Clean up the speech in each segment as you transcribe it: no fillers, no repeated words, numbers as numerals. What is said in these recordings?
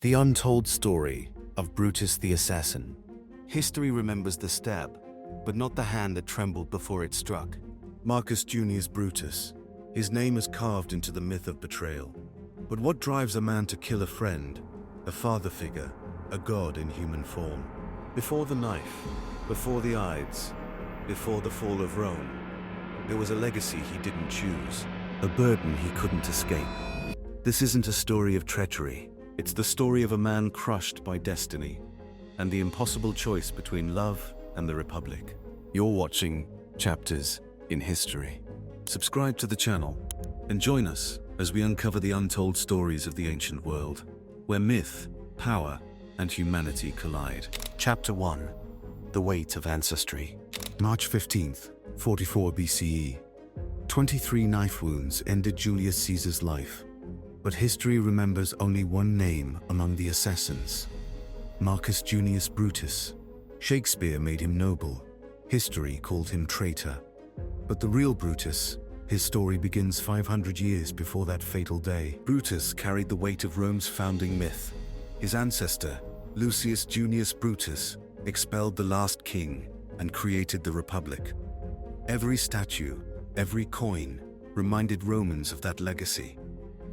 The untold story of Brutus the assassin. History remembers the stab, but not the hand that trembled before it struck. Marcus Junius Brutus. His name is carved into the myth of betrayal. But what drives a man to kill a friend, a father figure, a god in human form? Before the knife, before the Ides, before the fall of Rome, there was a legacy he didn't choose, a burden he couldn't escape. This isn't a story of treachery. It's the story of a man crushed by destiny and the impossible choice between love and the Republic. You're watching Chapters in History. Subscribe to the channel and join us as we uncover the untold stories of the ancient world, where myth, power, and humanity collide. Chapter 1. The Weight of Ancestry. March 15th, 44 BCE. 23 knife wounds ended Julius Caesar's life. But history remembers only one name among the assassins: Marcus Junius Brutus. Shakespeare made him noble. History called him traitor. But the real Brutus, his story begins 500 years before that fatal day. Brutus carried the weight of Rome's founding myth. His ancestor, Lucius Junius Brutus, expelled the last king and created the Republic. Every statue, every coin, reminded Romans of that legacy.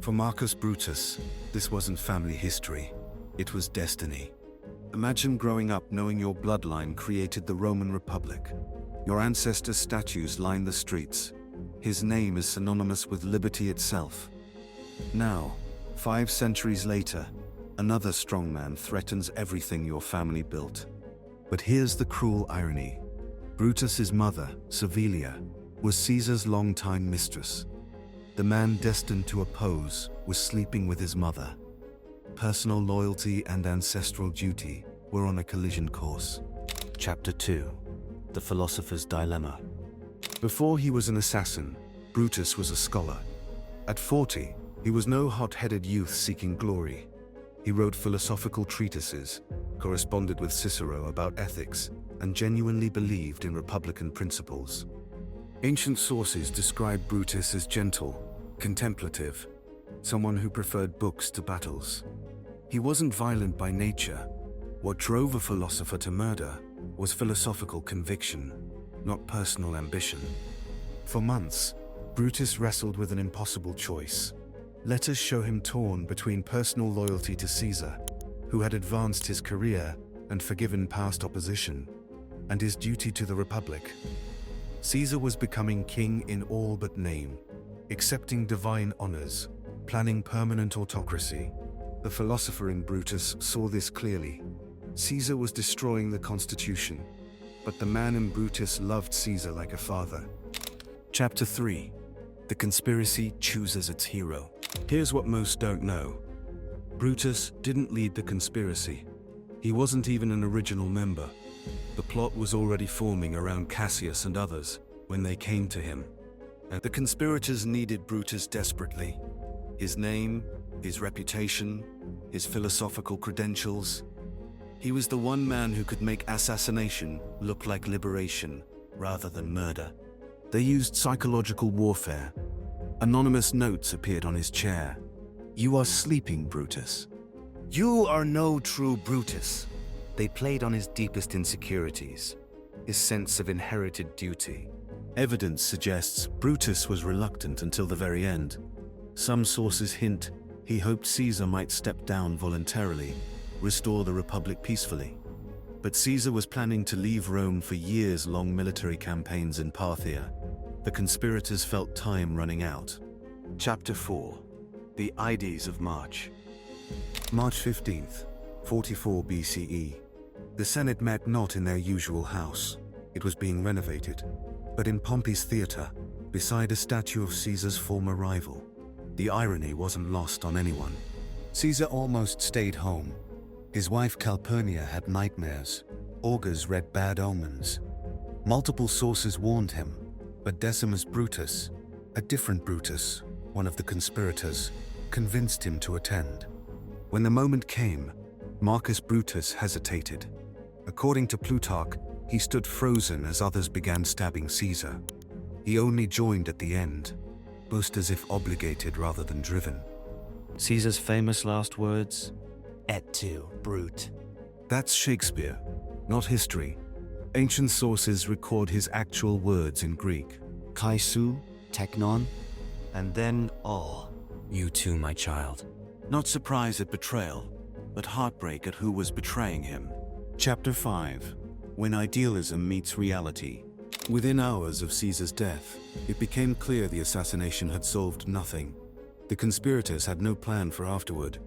For Marcus Brutus, this wasn't family history, it was destiny. Imagine growing up knowing your bloodline created the Roman Republic. Your ancestors' statues line the streets. His name is synonymous with liberty itself. Now, 5 centuries later, another strongman threatens everything your family built. But here's the cruel irony. Brutus's mother, Servilia, was Caesar's longtime mistress. The man destined to oppose was sleeping with his mother. Personal loyalty and ancestral duty were on a collision course. Chapter 2. The Philosopher's Dilemma. Before he was an assassin, Brutus was a scholar. At 40, he was no hot-headed youth seeking glory. He wrote philosophical treatises, corresponded with Cicero about ethics, and genuinely believed in republican principles. Ancient sources describe Brutus as gentle, contemplative, someone who preferred books to battles. He wasn't violent by nature. What drove a philosopher to murder was philosophical conviction, not personal ambition. For months, Brutus wrestled with an impossible choice. Letters show him torn between personal loyalty to Caesar, who had advanced his career and forgiven past opposition, and his duty to the Republic. Caesar was becoming king in all but name, accepting divine honors, planning permanent autocracy. The philosopher in Brutus saw this clearly. Caesar was destroying the constitution, but the man in Brutus loved Caesar like a father. Chapter 3. The conspiracy chooses its hero. Here's what most don't know. Brutus didn't lead the conspiracy. He wasn't even an original member. The plot was already forming around Cassius and others when they came to him. And the conspirators needed Brutus desperately. His name, his reputation, his philosophical credentials. He was the one man who could make assassination look like liberation rather than murder. They used psychological warfare. Anonymous notes appeared on his chair. "You are sleeping, Brutus. You are no true Brutus." They played on his deepest insecurities, his sense of inherited duty. Evidence suggests Brutus was reluctant until the very end. Some sources hint he hoped Caesar might step down voluntarily, restore the Republic peacefully. But Caesar was planning to leave Rome for years-long military campaigns in Parthia. The conspirators felt time running out. Chapter 4. The Ides of March. March 15th, 44 BCE. The Senate met not in their usual house. It was being renovated, but in Pompey's theater, beside a statue of Caesar's former rival. The irony wasn't lost on anyone. Caesar almost stayed home. His wife Calpurnia had nightmares. Augurs read bad omens. Multiple sources warned him, but Decimus Brutus, a different Brutus, one of the conspirators, convinced him to attend. When the moment came, Marcus Brutus hesitated. According to Plutarch, he stood frozen as others began stabbing Caesar. He only joined at the end, both as if obligated rather than driven. Caesar's famous last words, et tu, brute. That's Shakespeare, not history. Ancient sources record his actual words in Greek. Kai su, teknon, and then all. You too, my child. Not surprise at betrayal, but heartbreak at who was betraying him. Chapter 5. When Idealism Meets Reality. Within hours of Caesar's death, it became clear the assassination had solved nothing. The conspirators had no plan for afterward.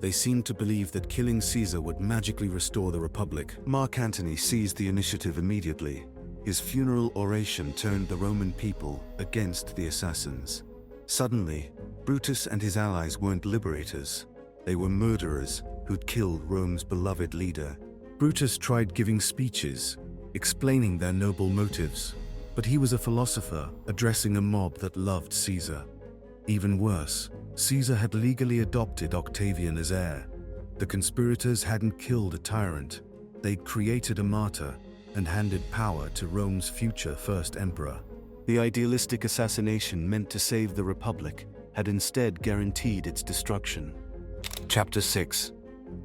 They seemed to believe that killing Caesar would magically restore the Republic. Mark Antony seized the initiative immediately. His funeral oration turned the Roman people against the assassins. Suddenly, Brutus and his allies weren't liberators. They were murderers who'd killed Rome's beloved leader. Brutus tried giving speeches, explaining their noble motives, but he was a philosopher addressing a mob that loved Caesar. Even worse, Caesar had legally adopted Octavian as heir. The conspirators hadn't killed a tyrant. They'd created a martyr and handed power to Rome's future first emperor. The idealistic assassination meant to save the Republic had instead guaranteed its destruction. Chapter 6.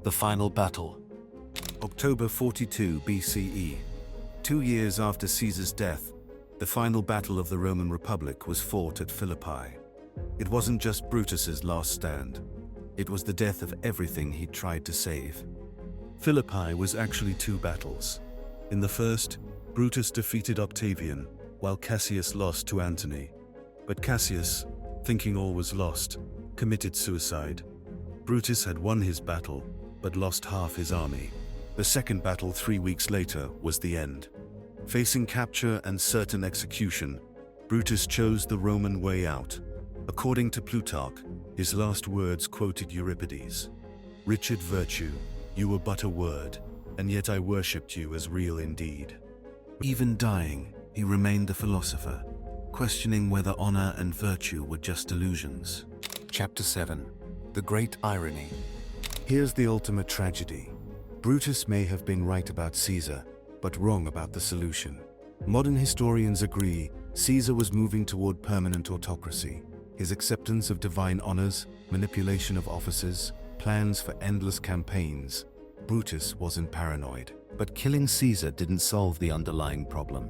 The Final Battle. October 42 BCE. 2 years after Caesar's death, the final battle of the Roman Republic was fought at Philippi. It wasn't just Brutus's last stand. It was the death of everything he'd tried to save. Philippi was actually 2 battles. In the first, Brutus defeated Octavian, while Cassius lost to Antony. But Cassius, thinking all was lost, committed suicide. Brutus had won his battle, but lost half his army. The second battle 3 weeks later was the end. Facing capture and certain execution, Brutus chose the Roman way out. According to Plutarch, his last words quoted Euripides. "Wretched virtue, you were but a word, and yet I worshipped you as real indeed." Even dying, he remained a philosopher, questioning whether honor and virtue were just illusions. Chapter 7. The Great Irony. Here's the ultimate tragedy. Brutus may have been right about Caesar, but wrong about the solution. Modern historians agree Caesar was moving toward permanent autocracy. His acceptance of divine honors, manipulation of officers, plans for endless campaigns. Brutus wasn't paranoid. But killing Caesar didn't solve the underlying problem.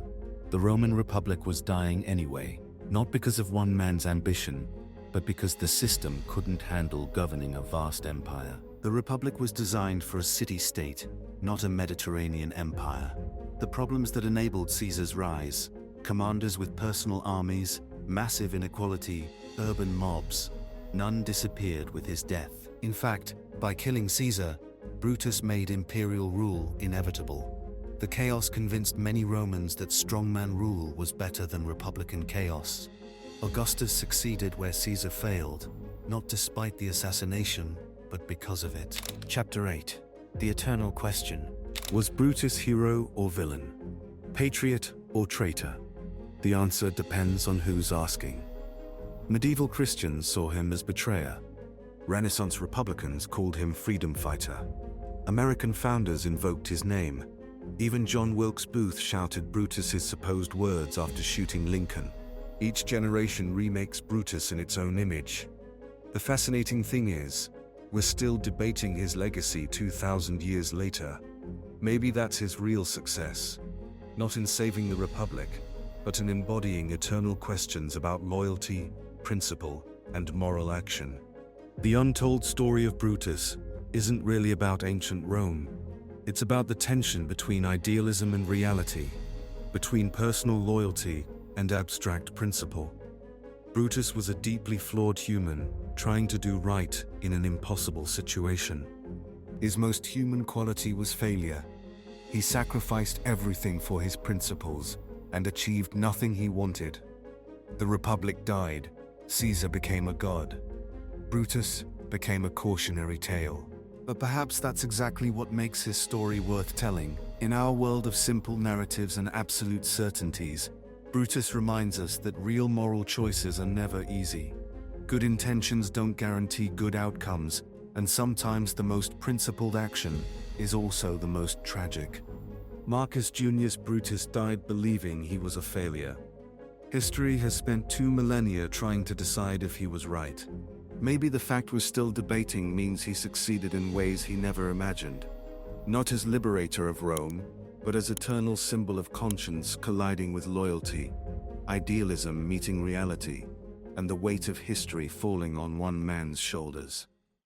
The Roman Republic was dying anyway, not because of one man's ambition, but because the system couldn't handle governing a vast empire. The Republic was designed for a city-state, not a Mediterranean empire. The problems that enabled Caesar's rise, commanders with personal armies, massive inequality, urban mobs, none disappeared with his death. In fact, by killing Caesar, Brutus made imperial rule inevitable. The chaos convinced many Romans that strongman rule was better than republican chaos. Augustus succeeded where Caesar failed, not despite the assassination, but because of it. Chapter 8. The Eternal Question. Was Brutus hero or villain? Patriot or traitor? The answer depends on who's asking. Medieval Christians saw him as betrayer. Renaissance Republicans called him freedom fighter. American founders invoked his name. Even John Wilkes Booth shouted Brutus's supposed words after shooting Lincoln. Each generation remakes Brutus in its own image. The fascinating thing is, we're still debating his legacy 2,000 years later. Maybe that's his real success. Not in saving the Republic, but in embodying eternal questions about loyalty, principle, and moral action. The untold story of Brutus isn't really about ancient Rome. It's about the tension between idealism and reality, between personal loyalty and abstract principle. Brutus was a deeply flawed human, trying to do right in an impossible situation. His most human quality was failure. He sacrificed everything for his principles and achieved nothing he wanted. The Republic died. Caesar became a god. Brutus became a cautionary tale. But perhaps that's exactly what makes his story worth telling. In our world of simple narratives and absolute certainties, Brutus reminds us that real moral choices are never easy. Good intentions don't guarantee good outcomes, and sometimes the most principled action is also the most tragic. Marcus Junius Brutus died believing he was a failure. History has spent 2 millennia trying to decide if he was right. Maybe the fact we're still debating means he succeeded in ways he never imagined. Not as liberator of Rome, but as eternal symbol of conscience colliding with loyalty, idealism meeting reality, and the weight of history falling on one man's shoulders.